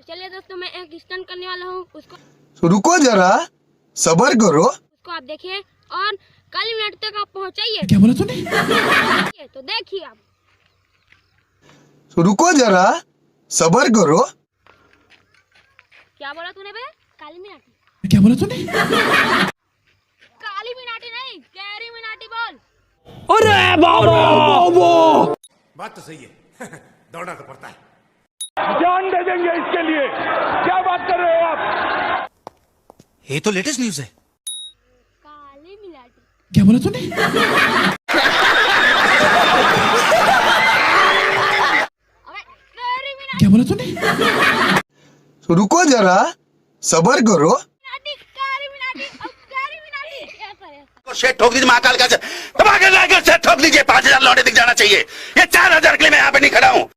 चलिए दोस्तों, मैं एक स्टंट करने वाला हूँ, उसको रुको जरा, सब्र करो। उसको आप देखिए और काली मिनट तक आप पहुँचाइए। क्या बोला तूने? तो देखिए आप। रुको जरा, सब्र करो। क्या बोला तूने बे? काली मिनाटी? क्या बोला तूने? काली मिनाटी नहीं, कैरी मिनाटी बोल। अरे बाबा! बात तो सही है। दौड़ना तो पड़ता है। जान दे देंगे इसके लिए। क्या बात कर रहे हो आप? ये तो लेटेस्ट न्यूज़ है। काली मिनाटी। क्या बोला तूने? अबे कैरी मिनाटी। क्या बोला तूने? रुको जरा, सब्र करो। कैरी मिनाटी, अब कैरी मिनाटी। ऐसा है। शेट ठोक दीजिए, महाकाल का दबा के लाकर शेट ठोक दीजिए। 5,000 लौटे दिख जाना चाहिए। ये 4,000 के लिए मैं यहाँ पे नहीं खड़ा हूँ।